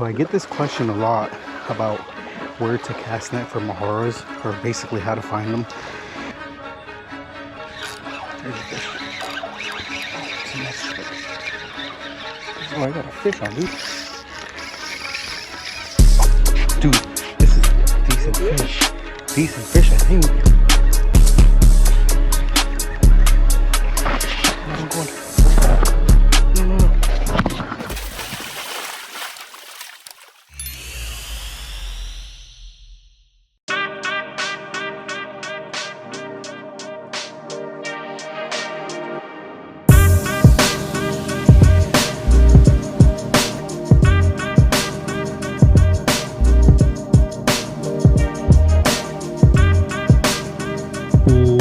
I get this question a lot about where to cast net for mojaras, or basically how to find them. Oh, I got a fish on, dude. Dude, this is decent fish. Decent fish, I think.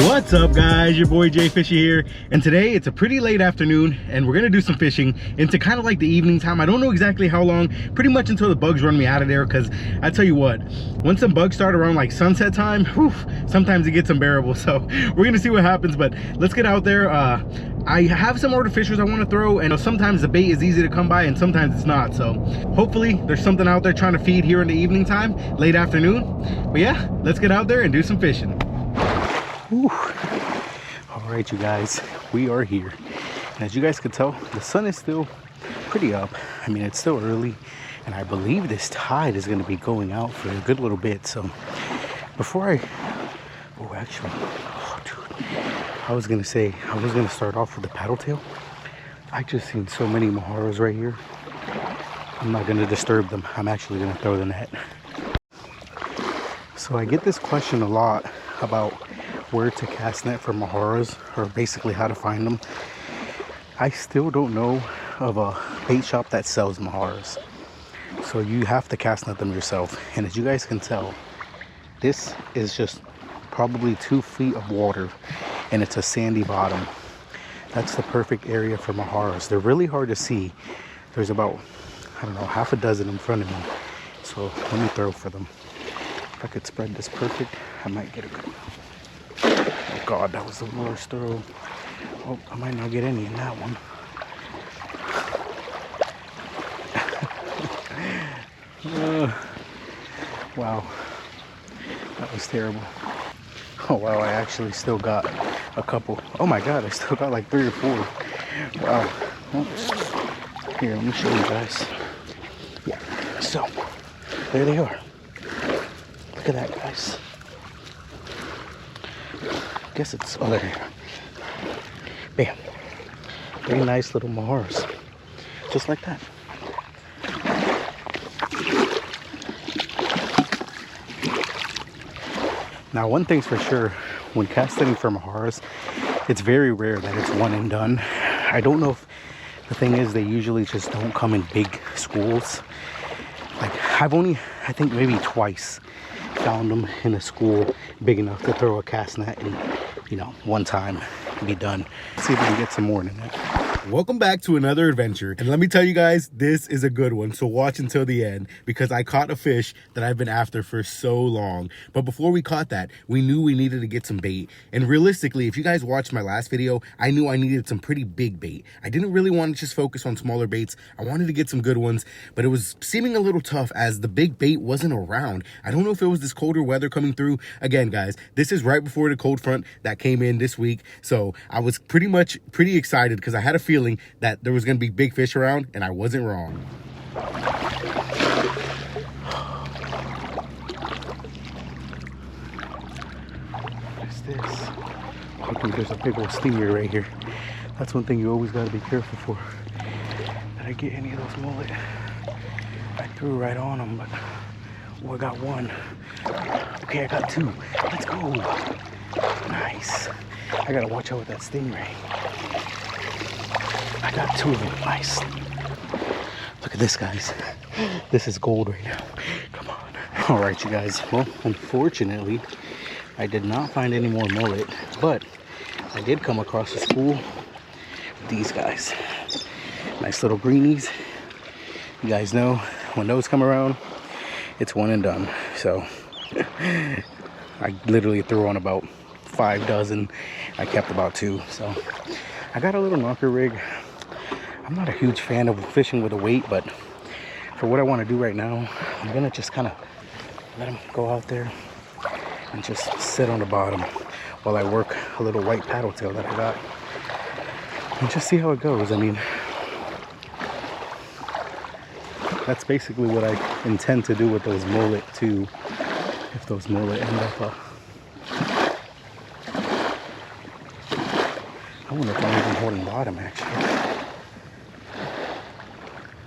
What's up guys, your boy Jfishy here, and today it's a pretty late afternoon and we're gonna do some fishing into kind of like the evening time. I don't know exactly how long, pretty much until the bugs run me out of there, because I tell you what, once some bugs start around like sunset time, whew, sometimes it gets unbearable. So we're gonna see what happens, but let's get out there. I have some artificials I want to throw, and sometimes the bait is easy to come by and sometimes it's not, so hopefully there's something out there trying to feed here in the evening time, late afternoon. But yeah, let's get out there and do some fishing. Whew. All right, you guys, we are here, and as you guys can tell, the sun is still pretty up. I mean, it's still early, and I believe this tide is going to be going out for a good little bit. So before I I was going to say, I was going to start off with the paddle tail. I just seen so many mojaras right here. I'm not going to disturb them. I'm actually going to throw the net. So I get this question a lot about where to cast net for mojaras, or basically how to find them. I still don't know of a bait shop that sells mojaras, so you have to cast net them yourself. And as you guys can tell, this is just probably 2 feet of water, and it's a sandy bottom. That's the perfect area for mojaras. They're really hard to see. There's about, I don't know, half a dozen in front of me, so let me throw for them. If I could spread this perfect, I might get a good one. Oh God, that was the worst throw. Oh, I might not get any in that one. Wow, that was terrible. Oh wow, I actually still got a couple. Oh my God, I still got like 3 or 4. Wow. Well, here, let me show you guys. Yeah, so there they are. Look at that, guys. Guess it's, oh, there you go. Bam. Very nice little mojaras. Just like that. Now, one thing's for sure, when casting for mojaras, it's very rare that it's one and done. I don't know if the thing is they usually just don't come in big schools. Like, I've only, I think maybe twice found them in a school big enough to throw a cast net and, you know, one time be done. Let's see if we can get some more in it. Welcome back to another adventure, and let me tell you guys, this is a good one, so watch until the end, because I caught a fish that I've been after for so long. But before we caught that, we knew we needed to get some bait, and realistically, if you guys watched my last video, I knew I needed some pretty big bait. I didn't really want to just focus on smaller baits. I wanted to get some good ones, but it was seeming a little tough as the big bait wasn't around. I don't know if it was this colder weather coming through. Again, guys, this is right before the cold front that came in this week, so I was pretty excited because I had a feeling that there was going to be big fish around, and I wasn't wrong. What's this? Oh, dude, there's a big old steamer right here. That's one thing you always got to be careful for. Did I get any of those mullet? I threw right on them, but oh, I got one. Okay, I got 2. Let's go. Nice. I gotta watch out with that stingray. I got 2 of them. Nice. Look at this, guys. This is gold right now. Come on. All right, you guys. Well, unfortunately, I did not find any more mullet, but I did come across a school with these guys. Nice little greenies. You guys know when those come around, it's one and done. So I literally threw on about 5 dozen. I kept about 2. So I got a little knocker rig. I'm not a huge fan of fishing with a weight, but for what I want to do right now, I'm gonna just kind of let them go out there and just sit on the bottom while I work a little white paddle tail that I got, and just see how it goes. I mean, that's basically what I intend to do with those mullet too, if those mullet end up I wonder if I'm even holding bottom actually.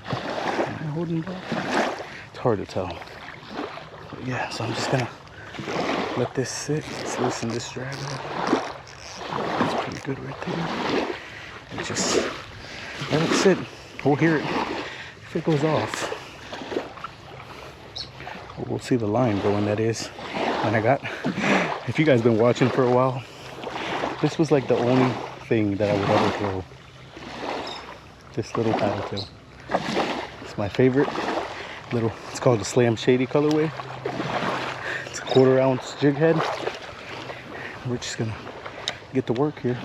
Am I holding bottom? It's hard to tell. But yeah, so I'm just gonna let this sit. Let's loosen this drag up. That's pretty good right there. And just let it sit. We'll hear it if it goes off. We'll see the line going, that is. And I got, if you guys been watching for a while, this was like the only thing that I would ever throw. This little paddle tail. It's my favorite little, it's called the Slam Shady colorway. It's a 1/4 ounce jig head. We're just gonna get to work here.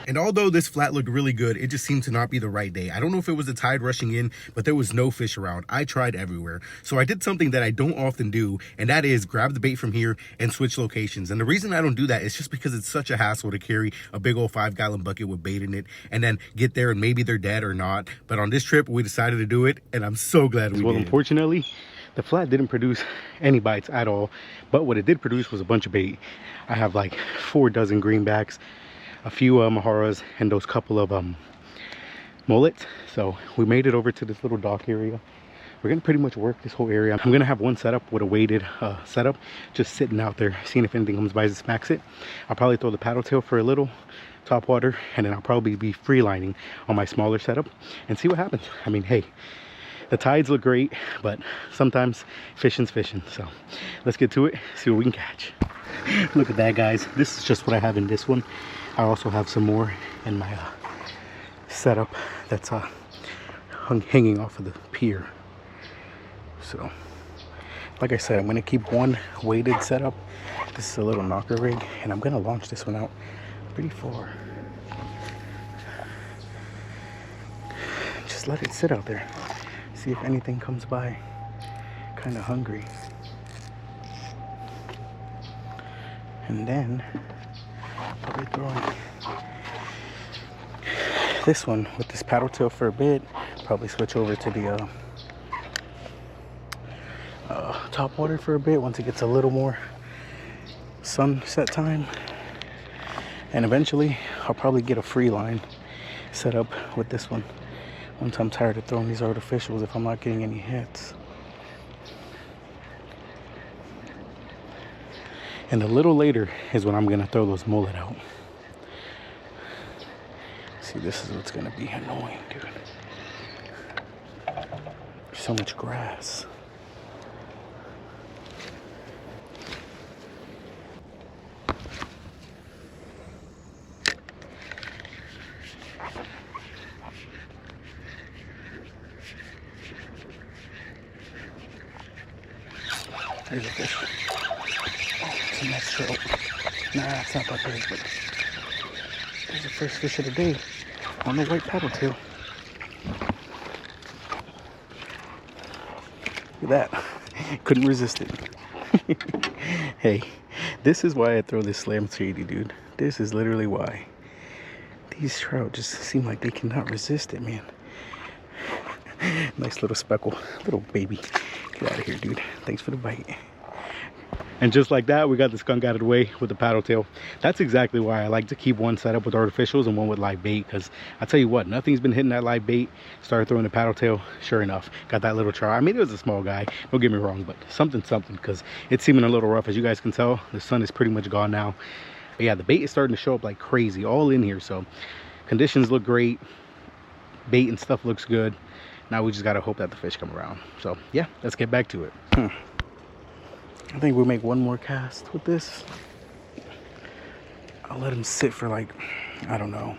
And although this flat looked really good, it just seemed to not be the right day. I don't know if it was the tide rushing in, but there was no fish around. I tried everywhere. So I did something that I don't often do, and that is grab the bait from here and switch locations. And the reason I don't do that is just because it's such a hassle to carry a big old 5-gallon bucket with bait in it and then get there and maybe they're dead or not. But on this trip, we decided to do it, and I'm so glad we did. Well, unfortunately, the flat didn't produce any bites at all, but what it did produce was a bunch of bait. I have like 4 dozen greenbacks, a few maharas, and those couple of mullets. So we made it over to this little dock area. We're gonna pretty much work this whole area. I'm gonna have one setup with a weighted setup, just sitting out there, seeing if anything comes by and smacks it. I'll probably throw the paddle tail for a little top water, and then I'll probably be free lining on my smaller setup and see what happens. I mean, hey, the tides look great, but sometimes fishing's fishing. So let's get to it, see what we can catch. Look at that, guys. This is just what I have in this one. I also have some more in my setup that's hanging off of the pier. So like I said, I'm gonna keep one weighted setup. This is a little knocker rig, and I'm gonna launch this one out pretty far. Just let it sit out there, see if anything comes by. Kind of hungry. And then probably throwing this one with this paddle tail for a bit. Probably switch over to the top water for a bit once it gets a little more sunset time. And eventually I'll probably get a free line set up with this one once I'm tired of throwing these artificials if I'm not getting any hits. And a little later is when I'm gonna throw those mullet out. See, this is what's gonna be annoying, dude. There's so much grass. There's a fish. Oh, it's a nice trout. Nah, it's not that big, but there's the first fish of the day on the white paddle tail. Look at that. Couldn't resist it. Hey, this is why I throw this Slam Shady, dude. This is literally why. These trout just seem like they cannot resist it, man. Nice little speckle, little baby. Get out of here, dude. Thanks for the bite. And just like that, we got the skunk out of the way with the paddle tail. That's exactly why I like to keep one set up with artificials and one with live bait, because I tell you what, nothing's been hitting that live bait. Started throwing the paddle tail, sure enough, got that little trout. I mean, it was a small guy, don't get me wrong, but something, because it's seeming a little rough. As you guys can tell, the sun is pretty much gone now. But yeah, the bait is starting to show up like crazy all in here, so conditions look great. Bait and stuff looks good. Now we just gotta hope that the fish come around. So yeah, let's get back to it. I think we'll make one more cast with this. I'll let him sit for like, I don't know,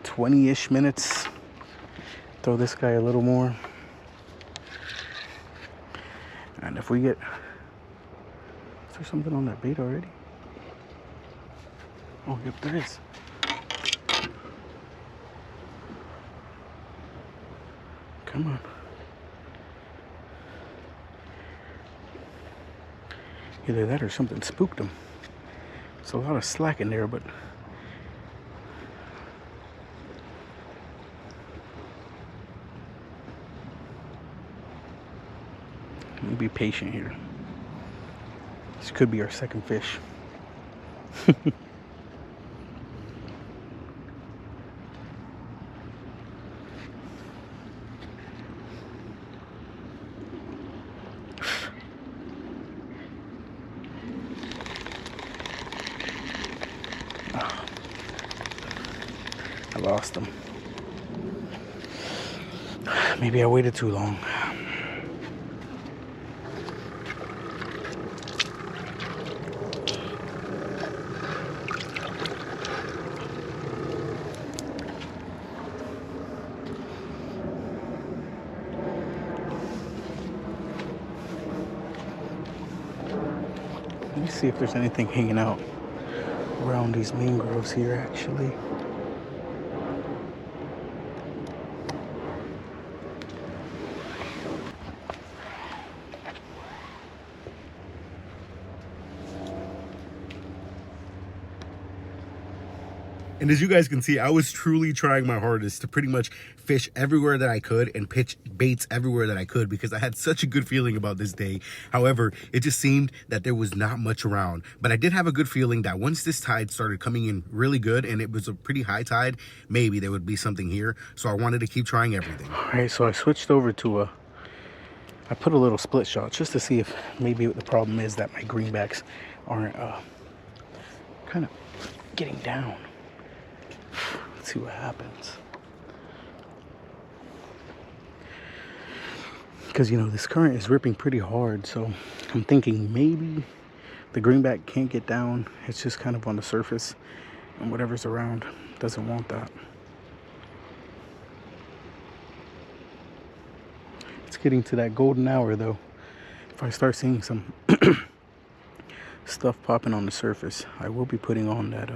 20-ish minutes. Throw this guy a little more. And if we get, is there something on that bait already? Oh, yep, there is. Come on. Either that or something spooked him. There's a lot of slack in there, but let me be patient here. This could be our second fish. I lost him. Maybe I waited too long. Let me see if there's anything hanging out around these mangroves here, actually. And as you guys can see, I was truly trying my hardest to pretty much fish everywhere that I could and pitch baits everywhere that I could because I had such a good feeling about this day. However, it just seemed that there was not much around. But I did have a good feeling that once this tide started coming in really good and it was a pretty high tide, maybe there would be something here. So I wanted to keep trying everything. All right, so I switched over to I put a little split shot just to see if maybe the problem is that my greenbacks aren't kind of getting down. Let's see what happens. Because, you know, this current is ripping pretty hard, so I'm thinking maybe the greenback can't get down. It's just kind of on the surface, and whatever's around doesn't want that. It's getting to that golden hour, though. If I start seeing some stuff popping on the surface, I will be putting on that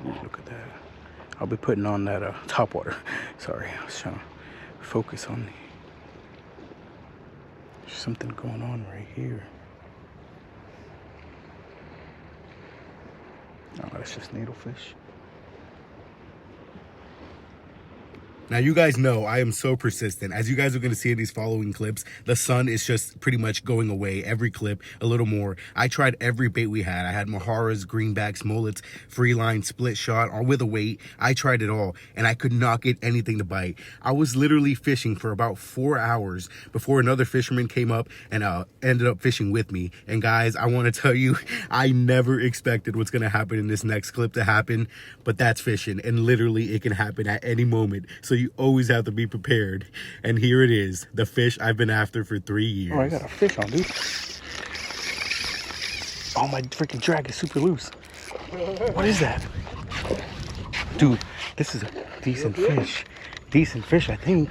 look at that. I'll be putting on that top water. Sorry, I was trying to focus on there's something going on right here. Oh, that's just needlefish. Now, you guys know I am so persistent. As you guys are going to see in these following clips, the sun is just pretty much going away every clip a little more. I tried every bait we had. I had Maharas, greenbacks, mullets, free line, split shot, or with a weight. I tried it all, and I could not get anything to bite. I was literally fishing for about 4 hours before another fisherman came up and ended up fishing with me. And guys, I want to tell you, I never expected what's going to happen in this next clip to happen, but that's fishing, and literally it can happen at any moment. So you always have to be prepared. And here it is, the fish I've been after for 3 years. Oh, I got a fish on, dude. Oh, my freaking drag is super loose. What is that? Dude, this is a decent fish. Decent fish, I think.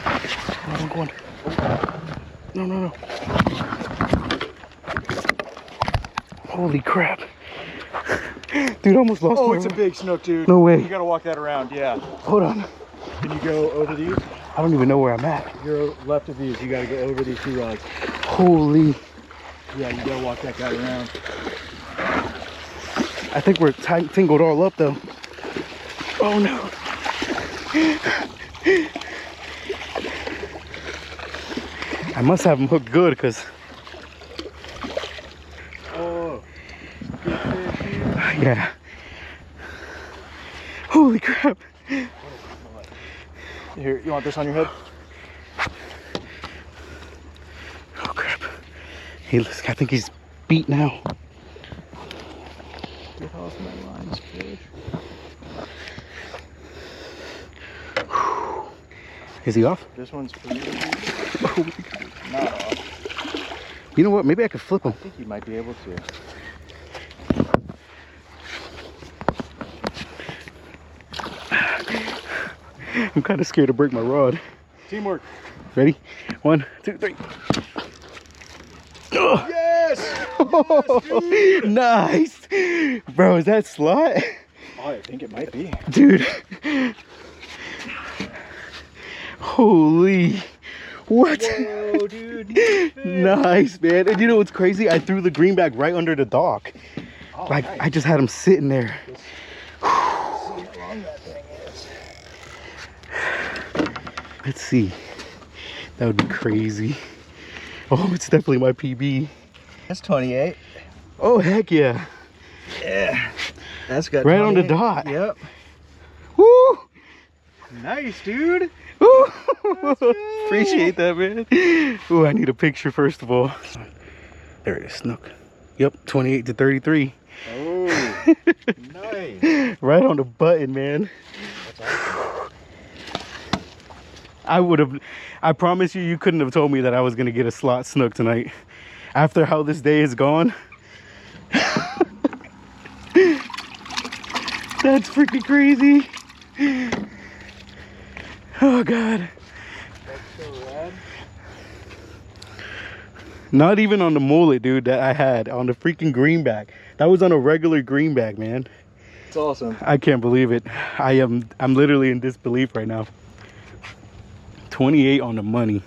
Oh, I'm going. No, no, no. Holy crap. Dude, I almost lost my... Oh, it's a big snook, dude. No way. You gotta walk that around, yeah. Hold on. Can you go over these? I don't even know where I'm at. You're left of these. You gotta go over these 2 rods. Holy. Yeah, you gotta walk that guy around. I think we're tangled all up, though. Oh, no. I must have him hooked good, because... Oh, good fish here. Yeah. Holy crap. Here, you want this on your head? Oh crap. Hey, listen, I think he's beat now. Get off my lines, fish. Is he off? This one's pretty good. Oh, Not off. you know what? Maybe I could flip him. I think you might be able to. I'm kind of scared to break my rod. Teamwork. Ready? 1, 2, 3. Ugh. Yes! Yes! Nice. Bro, is that slot? Oh, I think it might be. Dude. Holy. What? Whoa, dude. Nice, man. And you know what's crazy? I threw the greenback right under the dock. Oh, Like, nice. I just had him sitting there. See how long that thing is. Let's see. That would be crazy. Oh, it's definitely my PB. That's 28. Oh, heck yeah. Yeah. That's got Right on the 28. dot. Yep. Woo! Nice, dude. Woo! Appreciate that, man. Ooh, I need a picture first of all. There it is, Snook. Yep, 28 to 33. Oh, nice. Right on the button, man. That's awesome. I promise you couldn't have told me that I was gonna get a slot Snook tonight. After how this day is gone. That's freaking crazy. Oh God. That's so rad. Not even on the mullet, dude, that I had on the freaking greenback. That was on a regular greenback, man. It's awesome. I can't believe it. I'm literally in disbelief right now. 28 on the money.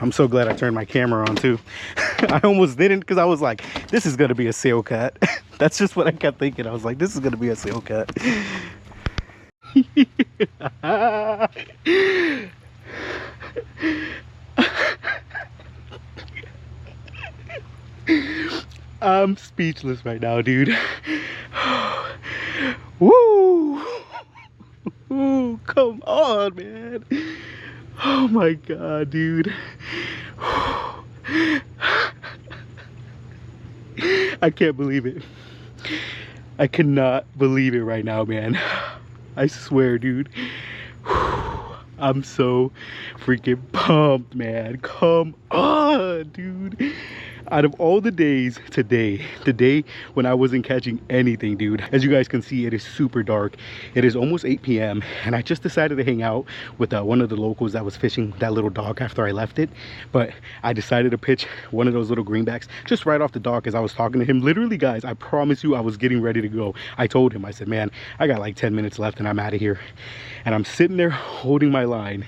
I'm so glad I turned my camera on too. I almost didn't because I was like, this is gonna be a sail cat. That's just what I kept thinking. I was like, this is gonna be a sail cat. I'm speechless right now, dude. Woo! Ooh, come on, man. Oh my God, dude. I can't believe it. I cannot believe it right now, man. I swear, dude. I'm so freaking pumped, man. Come on, dude. Out of all the days, today, the day when I wasn't catching anything, dude. As you guys can see, it is super dark. It is almost 8 p.m. and I just decided to hang out with one of the locals that was fishing that little dock after I left it. But I decided to pitch one of those little greenbacks just right off the dock as I was talking to him. Literally, guys, I promise you I was getting ready to go. I told him, I said, man, I got like 10 minutes left and I'm out of here. And I'm sitting there holding my line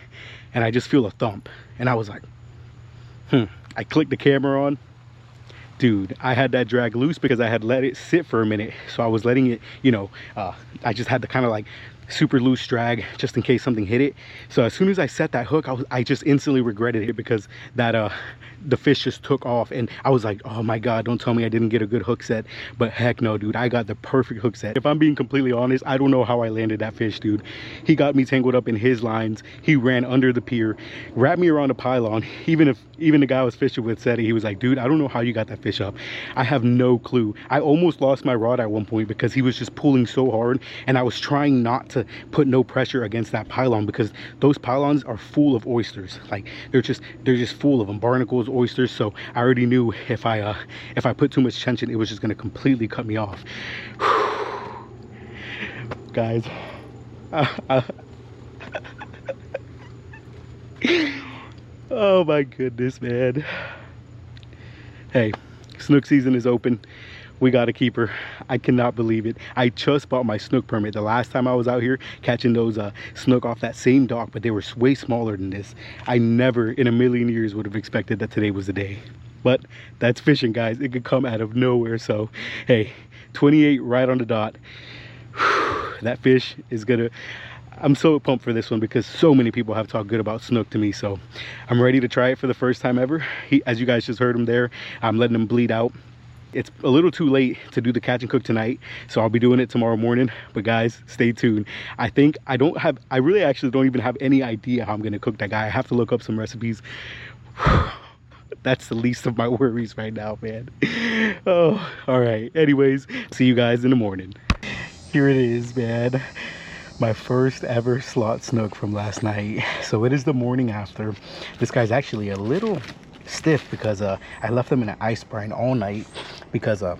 and I just feel a thump. And I was like, I clicked the camera on. Dude, I had that drag loose because I had let it sit for a minute. So I was letting it, you know, I just had to kind of like super loose drag just in case something hit it. So as soon as I set that hook, I just instantly regretted it because that the fish just took off and I was like, oh my God, don't tell me I didn't get a good hook set. But heck no, dude, I got the perfect hook set. If I'm being completely honest, I don't know how I landed that fish, dude. He got me tangled up in his lines. He ran under the pier, wrapped me around a pylon. Even the guy I was fishing with said it, he was like, dude, I don't know how you got that fish up. I have no clue. I almost lost my rod at one point because he was just pulling so hard and I was trying not to put no pressure against that pylon because those pylons are full of oysters. Like they're just full of them, barnacles, oysters. So I already knew if I put too much tension, it was just going to completely cut me off. Guys, oh my goodness, man. Hey, snook season is open. We got to keep her. I cannot believe it. I just bought my snook permit. The last time I was out here catching those snook off that same dock, but they were way smaller than this. I never in a million years would have expected that today was the day. But that's fishing, guys. It could come out of nowhere. So, hey, 28 right on the dot. That fish is gonna... I'm so pumped for this one because so many people have talked good about snook to me. So I'm ready to try it for the first time ever. As you guys just heard him there, I'm letting him bleed out. It's a little too late to do the catch and cook tonight, so I'll be doing it tomorrow morning. But guys, stay tuned. I really actually don't even have any idea how I'm gonna cook that guy. I have to look up some recipes. That's the least of my worries right now, man. Oh, all right. Anyways, see you guys in the morning. Here it is, man. My first ever slot snook from last night. So it is the morning after. This guy's actually a little stiff because I left him in an ice brine all night because I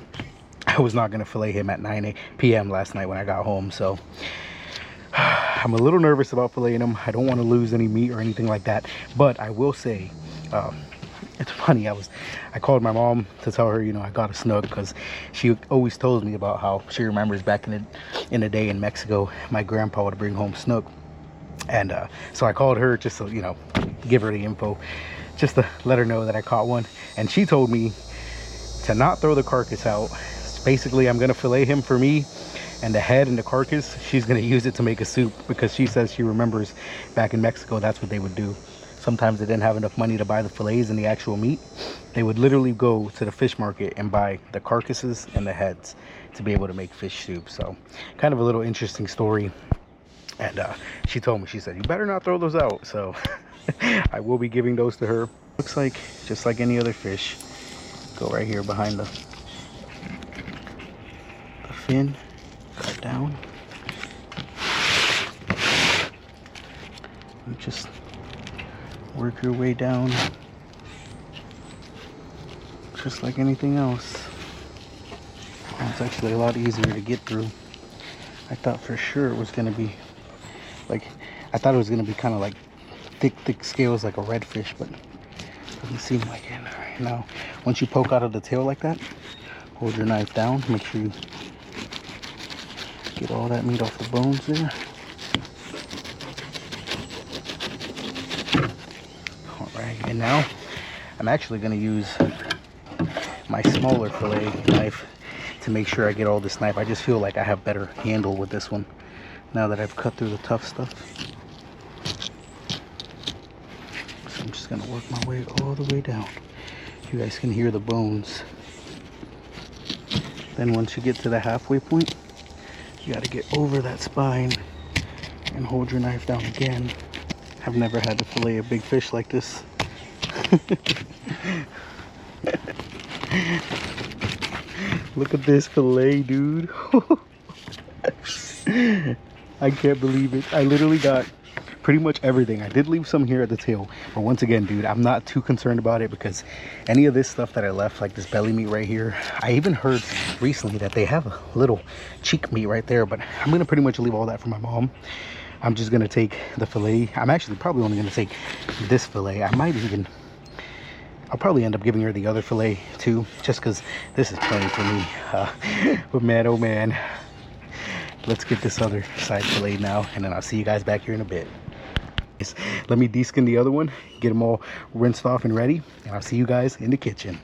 was not gonna fillet him at 9 p.m. last night when I got home. So I I'm a little nervous about filleting them. I don't want to lose any meat or anything like that. But I will say, it's funny. I called my mom to tell her, you know, I got a snook, because she always tells me about how she remembers back in the day in Mexico, my grandpa would bring home snook. And so I called her just to, you know, give her the info, just to let her know that I caught one. And she told me to not throw the carcass out. Basically, I'm gonna fillet him for me, and the head and the carcass, she's gonna use it to make a soup, because she says she remembers back in Mexico, that's what they would do. Sometimes they didn't have enough money to buy the fillets and the actual meat. They would literally go to the fish market and buy the carcasses and the heads to be able to make fish soup. So kind of a little interesting story. And she told me, she said, you better not throw those out. So I will be giving those to her. Looks like just like any other fish. Go right here behind the fin, cut down. And just work your way down, just like anything else. It's actually a lot easier to get through. I thought for sure it was gonna be like, I thought it was gonna be kind of like thick scales like a redfish, but doesn't seem like it. All right, now once you poke out of the tail like that, hold your knife down, make sure you get all that meat off the bones there. And now I'm actually going to use my smaller fillet knife to make sure I get all this knife. I just feel like I have better handle with this one now that I've cut through the tough stuff. So I'm just going to work my way all the way down. You guys can hear the bones. Then once you get to the halfway point, you got to get over that spine and hold your knife down again. I've never had to fillet a big fish like this. Look at this fillet, dude. I can't believe it. I literally got pretty much everything. I did leave some here at the tail, but once again, dude, I'm not too concerned about it, because any of this stuff that I left, like this belly meat right here, I even heard recently that they have a little cheek meat right there, but I'm gonna pretty much leave all that for my mom. I'm just gonna take the fillet. I'm actually probably only gonna take this fillet. I'll probably end up giving her the other fillet too, just because this is plenty for me. But man, oh man, let's get this other side fillet now, and then I'll see you guys back here in a bit. Let me deskin the other one, get them all rinsed off and ready, and I'll see you guys in the kitchen.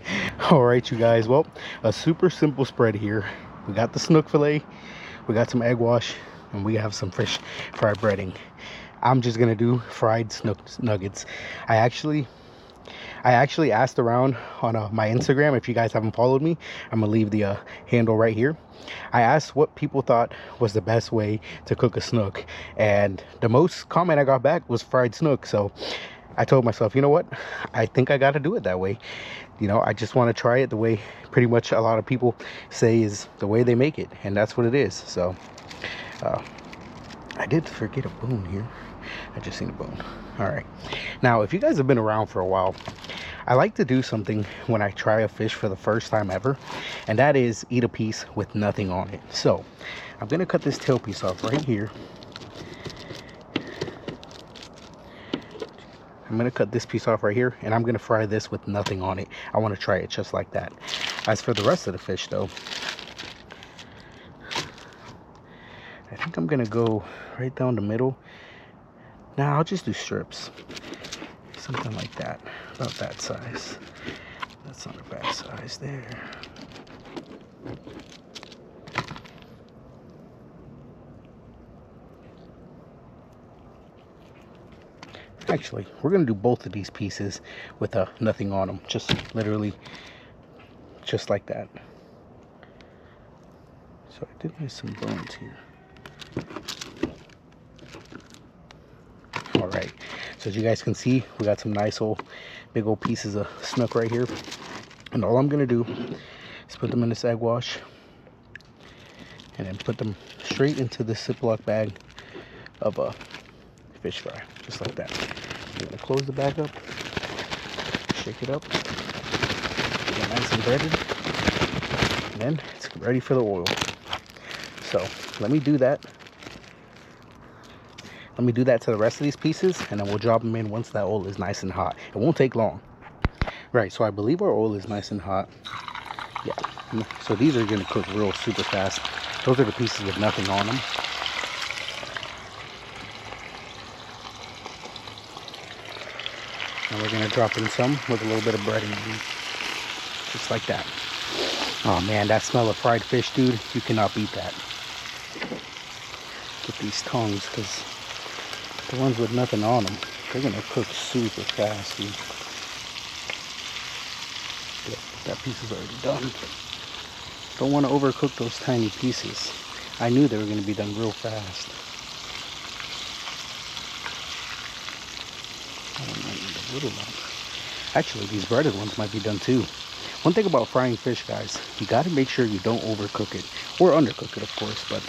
All right, you guys, well, a super simple spread here. We got the snook fillet, we got some egg wash, and we have some fish fried breading. I'm just gonna do fried snook nuggets. I actually asked around on my Instagram. If you guys haven't followed me, I'm gonna leave the handle right here. I asked what people thought was the best way to cook a snook, and the most comment I got back was fried snook. So I told myself, you know what, I think I got to do it that way. You know, I just want to try it the way pretty much a lot of people say is the way they make it, and that's what it is. So I did forget a bone here. I just seen a bone. All right, now if you guys have been around for a while, I like to do something when I try a fish for the first time ever, and that is eat a piece with nothing on it. So I'm gonna cut this tail piece off right here. I'm gonna cut this piece off right here, and I'm gonna fry this with nothing on it. I want to try it just like that. As for the rest of the fish though, I think I'm gonna go right down the middle. Now I'll just do strips, something like that, about that size. That's not a bad size there. Actually, we're gonna do both of these pieces with nothing on them, just literally just like that. So I did miss some bones here. All right, so as you guys can see, we got some nice old big old pieces of snook right here, and all I'm gonna do is put them in this egg wash and then put them straight into this Ziploc bag of fish fry, just like that. I'm gonna close the bag up, shake it up, get it nice and breaded, and then it's ready for the oil. So let me do that, Let me do that to the rest of these pieces, and then we'll drop them in once that oil is nice and hot. It won't take long. Right, so I believe our oil is nice and hot. Yeah, so these are gonna cook real super fast. Those are the pieces with nothing on them. And we're gonna drop in some with a little bit of breading, just like that. Oh man, that smell of fried fish, dude, you cannot beat that. Get these tongs, because the ones with nothing on them, they're gonna cook super fast, dude. Good. That piece is already done. Don't want to overcook those tiny pieces. I knew they were going to be done real fast. I might need a little longer. Actually, these breaded ones might be done too. One thing about frying fish, guys, you got to make sure you don't overcook it. Or undercook it, of course, but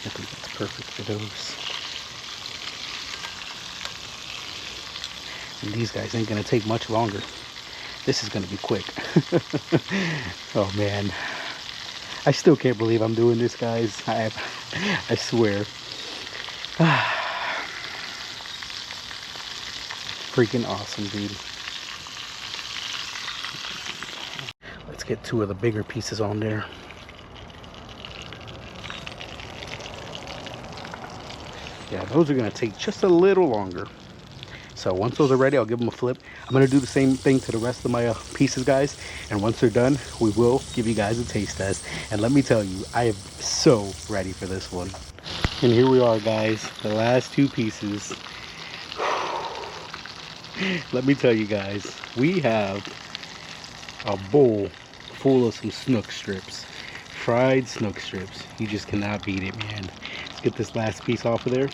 I think that's perfect for those. And these guys ain't going to take much longer. This is going to be quick. Oh man, I still can't believe I'm doing this, guys. I swear. Freaking awesome, dude. Let's get 2 of the bigger pieces on there. Yeah, those are going to take just a little longer. So once those are ready, I'll give them a flip. I'm going to do the same thing to the rest of my pieces, guys. And once they're done, we will give you guys a taste test. And let me tell you, I am so ready for this one. And here we are, guys. The last 2 pieces. Let me tell you guys, we have a bowl full of some snook strips. Fried snook strips. You just cannot beat it, man. Let's get this last piece off of there.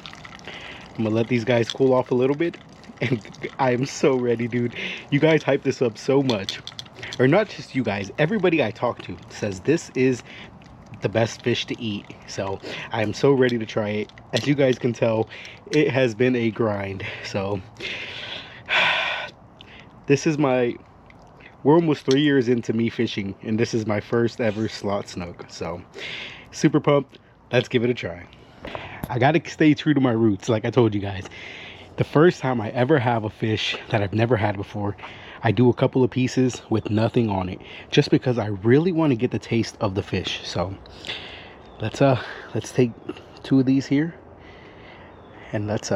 I'm going to let these guys cool off a little bit. And I am so ready, dude. You guys hype this up so much. Or not just you guys, everybody I talk to says this is the best fish to eat. So I am so ready to try it. As you guys can tell, it has been a grind. So this is we're almost 3 years into me fishing, and this is my first ever slot snook. So super pumped. Let's give it a try. I gotta stay true to my roots, like I told you guys. The first time I ever have a fish that I've never had before, I do a couple of pieces with nothing on it, just because I really want to get the taste of the fish. So let's take 2 of these here, and let's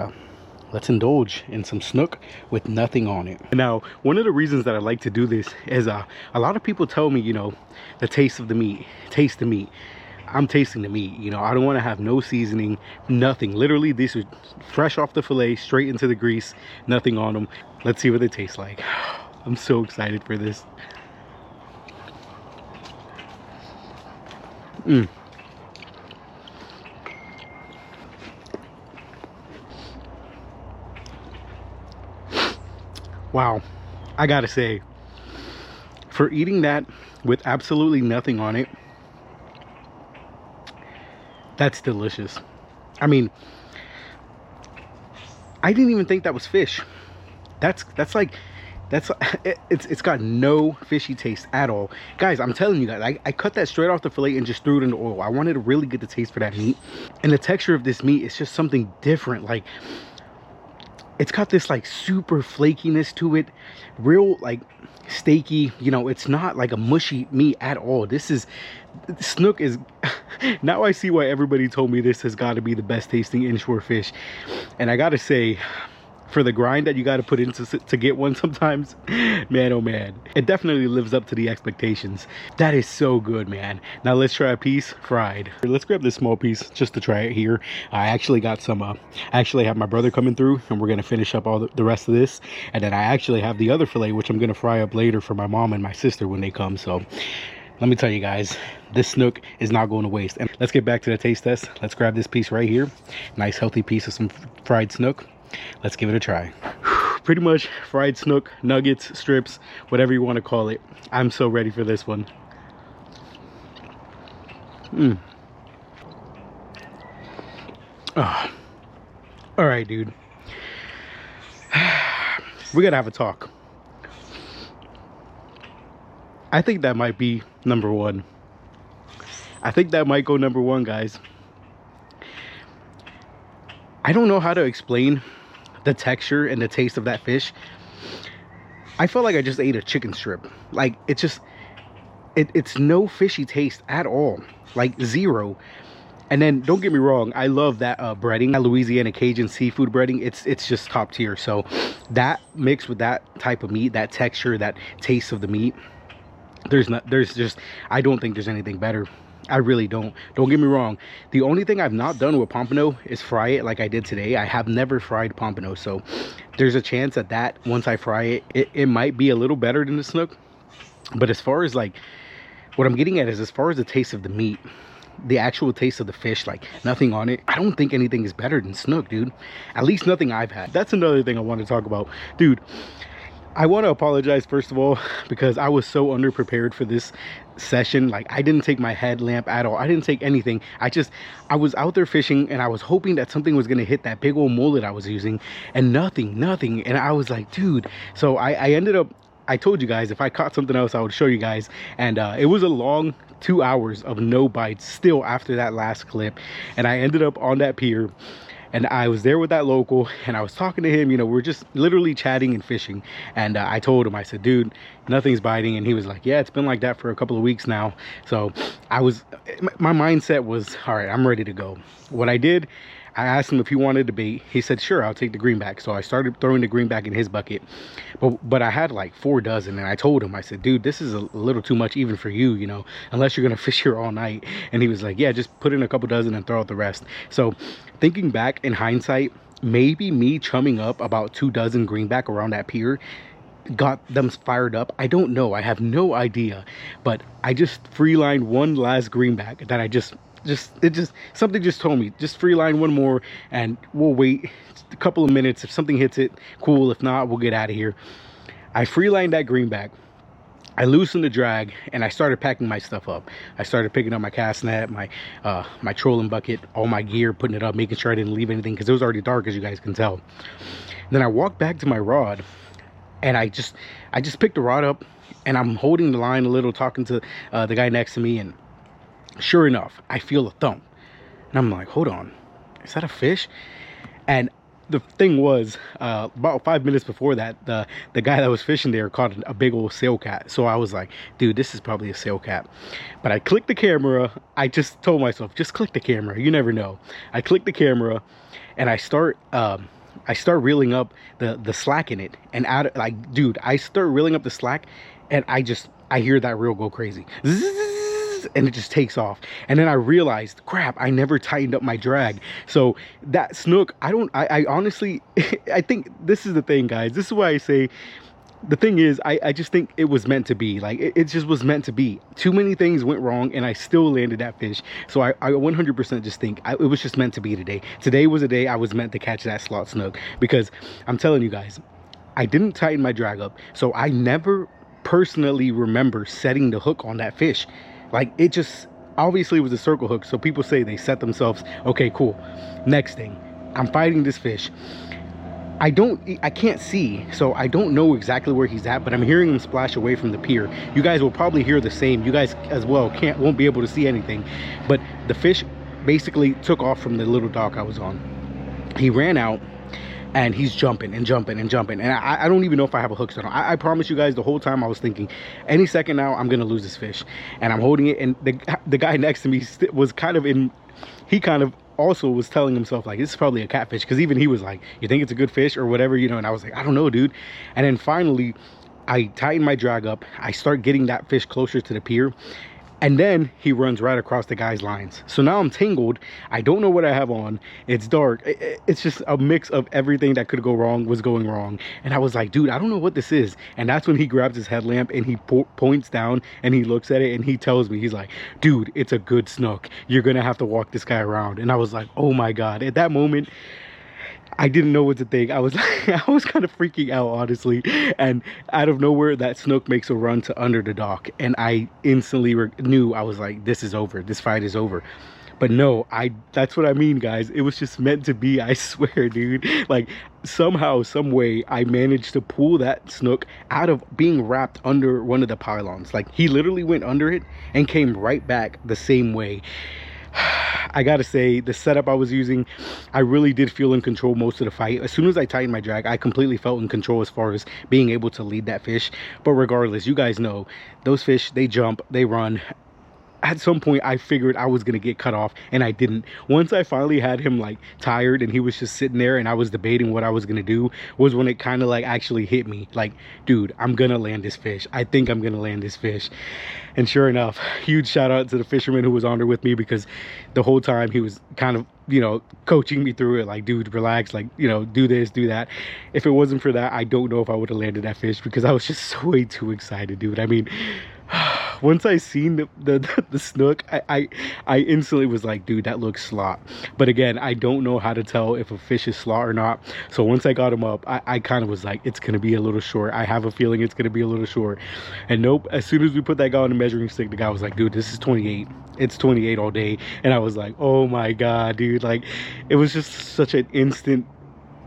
indulge in some snook with nothing on it. Now, one of the reasons that I like to do this is a lot of people tell me, you know, the taste of the meat, taste the meat. I'm tasting the meat, you know. I don't want to have no seasoning, nothing. Literally, these are fresh off the fillet, straight into the grease, nothing on them. Let's see what they taste like. I'm so excited for this. Wow, I gotta say, for eating that with absolutely nothing on it, that's delicious. I mean, I didn't even think that was fish. It's got no fishy taste at all. Guys, I'm telling you guys, I cut that straight off the fillet and just threw it in the oil. I wanted to really get the taste for that meat. And the texture of this meat is just something different. Like, it's got this like super flakiness to it, real like steaky, you know. It's not like a mushy meat at all. Snook is now I see why everybody told me this has got to be the best tasting inshore fish. And I gotta say, for the grind that you got to put into to get one sometimes, man, oh man, it definitely lives up to the expectations. That is so good, man. Now let's try a piece fried. Let's grab this small piece just to try it here. I actually got some I actually have my brother coming through, and we're gonna finish up all the rest of this, and then I actually have the other fillet, which I'm gonna fry up later for my mom and my sister when they come. So let me tell you guys, this snook is not going to waste. And let's get back to the taste test. Let's grab this piece right here. Nice healthy piece of some fried snook. Let's give it a try. Pretty much fried snook, nuggets, strips, whatever you want to call it. I'm so ready for this one. Oh. All right, dude. We gotta have a talk. I think that might be number 1. I think that might go number 1, guys. I don't know how to explain the texture and the taste of that fish. I felt like I just ate a chicken strip. Like, it's just, it's no fishy taste at all, like zero. And then don't get me wrong, I love that breading, that Louisiana Cajun seafood breading. It's just top tier. So that mixed with that type of meat, that texture, that taste of the meat, I don't think there's anything better. I really don't get me wrong. The only thing I've not done with pompano is fry it like I did today. I have never fried pompano, so there's a chance that once I fry it, it might be a little better than the snook. But as far as like what I'm getting at is, as far as the taste of the meat, the actual taste of the fish, like nothing on it, I don't think anything is better than snook, dude. At least nothing I've had. That's another thing I want to talk about, dude. I want to apologize first of all, because I was so underprepared for this session. Like, I didn't take my headlamp at all. I didn't take anything. I was out there fishing, and I was hoping that something was going to hit that big old mullet I was using, and nothing. And I was like, dude. So I ended up, I told you guys if I caught something else I would show you guys. And it was a long 2 hours of no bites still after that last clip. And I ended up on that pier, and I was there with that local, and I was talking to him. You know, we're just literally chatting and fishing. And I told him, I said, dude, nothing's biting. And he was like, yeah, it's been like that for a couple of weeks now. So my mindset was, all right, I'm ready to go. What I did, I asked him if he wanted to bait. He said, sure, I'll take the greenback. So I started throwing the greenback in his bucket. But I had like 4 dozen, and I told him, I said, dude, this is a little too much even for you, you know, unless you're going to fish here all night. And he was like, yeah, just put in a couple dozen and throw out the rest. So thinking back in hindsight, maybe me chumming up about 2 dozen greenback around that pier got them fired up. I don't know. I have no idea. But I just free lined one last greenback that I something just told me, just free line one more and we'll wait a couple of minutes. If something hits it, cool. If not, we'll get out of here. I free lined that greenback. I loosened the drag, and I started packing my stuff up. I started picking up my cast net, my trolling bucket, all my gear, putting it up, making sure I didn't leave anything, because it was already dark, as you guys can tell. Then I walked back to my rod, and I just picked the rod up, and I'm holding the line a little, talking to the guy next to me, and sure enough, I feel a thump. And I'm like, hold on, is that a fish? And the thing was, about 5 minutes before that, the guy that was fishing there caught a big old sail cat. So I was like, dude, this is probably a sail cat. But I clicked the camera. I just told myself, just click the camera, you never know. I clicked the camera, and I start reeling up the slack in it. And dude, I start reeling up the slack, and I hear that reel go crazy. Zzz, and it just takes off. And then I realized, crap, I never tightened up my drag. So that snook, I honestly, I think this is the thing, guys. This is why I say, the thing is, I just think it was meant to be. Like, it just was meant to be. Too many things went wrong, and I still landed that fish. So I 100% just think it was just meant to be today. Today was a day I was meant to catch that slot snook, because I'm telling you guys, I didn't tighten my drag up. So I never personally remember setting the hook on that fish. Like, it just obviously was a circle hook. So people say they set themselves. Okay, cool. Next thing, I'm fighting this fish. I can't see, so I don't know exactly where he's at, but I'm hearing him splash away from the pier. You guys will probably hear the same. You guys as well won't be able to see anything, but the fish basically took off from the little dock I was on. He ran out, and he's jumping and jumping and jumping, and I don't even know if I have a hook set on. I promise you guys, the whole time I was thinking, any second now I'm gonna lose this fish. And I'm holding it, and the guy next to me was kind of also was telling himself, like, this is probably a catfish, because even he was like, you think it's a good fish or whatever, you know. And I was like, I don't know, dude. And then finally I tighten my drag up, I start getting that fish closer to the pier, and then he runs right across the guy's lines. So now I'm tangled. I don't know what I have on. It's dark. It's just a mix of everything that could go wrong was going wrong. And I was like, dude, I don't know what this is. And that's when he grabs his headlamp, and he points down, and he looks at it, and he tells me, he's like, dude, it's a good snook. You're gonna have to walk this guy around. And I was like, oh my God. At that moment, I didn't know what to think. I was kind of freaking out, honestly. And out of nowhere, that snook makes a run to under the dock, and I instantly knew. I was like, this is over. This fight is over. But no, that's what I mean, guys. It was just meant to be, I swear, dude. Like, somehow, some way, I managed to pull that snook out of being wrapped under one of the pylons. Like, he literally went under it and came right back the same way. I gotta say, the setup I was using, I really did feel in control most of the fight. As soon as I tightened my drag, I completely felt in control as far as being able to lead that fish. But regardless, you guys know, those fish, they jump, they run. At some point I figured I was gonna get cut off, and I didn't. Once I finally had him like tired and he was just sitting there and I was debating what I was gonna do, was when it kind of like actually hit me, like, dude, I'm gonna land this fish. I think I'm gonna land this fish. And sure enough, huge shout out to the fisherman who was on there with me, because the whole time he was kind of, you know, coaching me through it, like, dude, relax, like, you know, do this, do that. If it wasn't for that, I don't know if I would have landed that fish, because I was just so way too excited, dude. I mean, once I seen the snook, I instantly was like, dude, that looks slot. But again, I don't know how to tell if a fish is slot or not. So once I got him up, I kind of was like, it's gonna be a little short. I have a feeling it's gonna be a little short. And nope, as soon as we put that guy on the measuring stick, the guy was like, dude, this is 28. It's 28 all day. And I was like, oh my god, dude. Like, it was just such an instant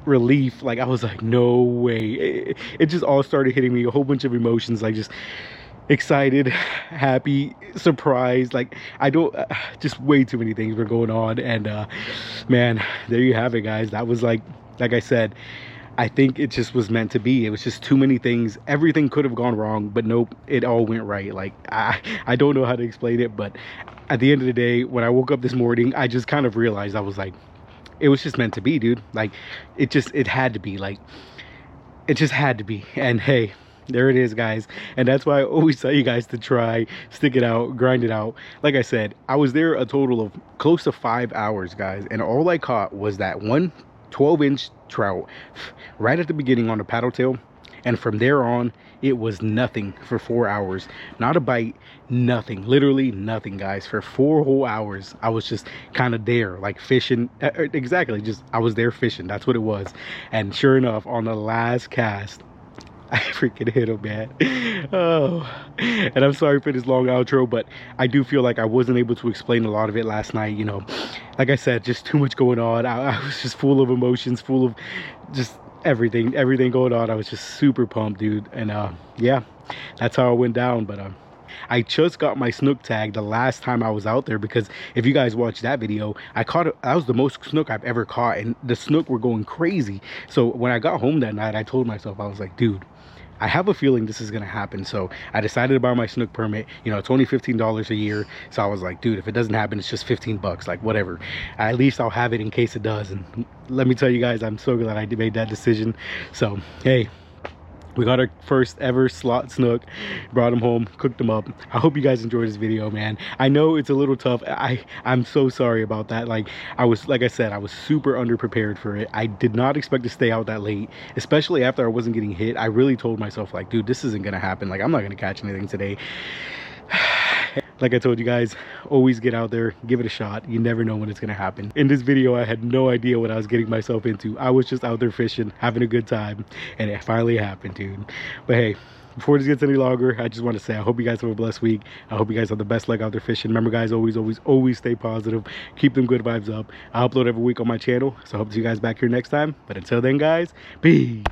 relief. Like, I was like, no way. It just all started hitting me, a whole bunch of emotions, like just excited, happy, surprised. Like, I don't, just way too many things were going on. And man, there you have it, guys. That was like I said, I think it just was meant to be. It was just too many things. Everything could have gone wrong, but nope, it all went right. Like, I don't know how to explain it, but at the end of the day, when I woke up this morning, I just kind of realized, I was like, it was just meant to be, dude. Like, it had to be. Like, it just had to be. And hey, there it is, guys. And that's why I always tell you guys to try, stick it out, grind it out. Like I said, I was there a total of close to 5 hours, guys, and all I caught was that one 12-inch trout right at the beginning on the paddle tail. And from there on, it was nothing for 4 hours. Not a bite, nothing, literally nothing, guys. For 4 whole hours, I was just kind of there, like fishing. Exactly, just I was there fishing. That's what it was. And sure enough, on the last cast, I freaking hit him, man. Oh, and I'm sorry for this long outro, but I do feel like I wasn't able to explain a lot of it last night. You know, like I said, just too much going on. I was just full of emotions, full of just everything going on. I was just super pumped, dude. And yeah, that's how it went down. But I just got my snook tag the last time I was out there, because if you guys watched that video, I caught it. That was the most snook I've ever caught, and the snook were going crazy. So when I got home that night, I told myself, I was like, dude, I have a feeling this is gonna happen. So I decided to buy my snook permit. You know, it's only $15 a year. So I was like, dude, if it doesn't happen, it's just 15 bucks, like whatever. At least I'll have it in case it does. And let me tell you guys, I'm so glad I made that decision. So hey, we got our first ever slot snook, brought them home, cooked them up. I hope you guys enjoyed this video, man. I know it's a little tough. I'm so sorry about that. Like I said, I was super underprepared for it. I did not expect to stay out that late, especially after I wasn't getting hit. I really told myself, like, dude, this isn't gonna happen. Like, I'm not gonna catch anything today. Like I told you guys, always get out there, give it a shot. You never know when it's gonna happen. In this video, I had no idea what I was getting myself into. I was just out there fishing, having a good time, and it finally happened, dude. But hey, before this gets any longer, I just want to say, I hope you guys have a blessed week. I hope you guys have the best luck out there fishing. Remember, guys, always stay positive. Keep them good vibes up. I upload every week on my channel, so I hope to see you guys back here next time. But until then, guys, peace.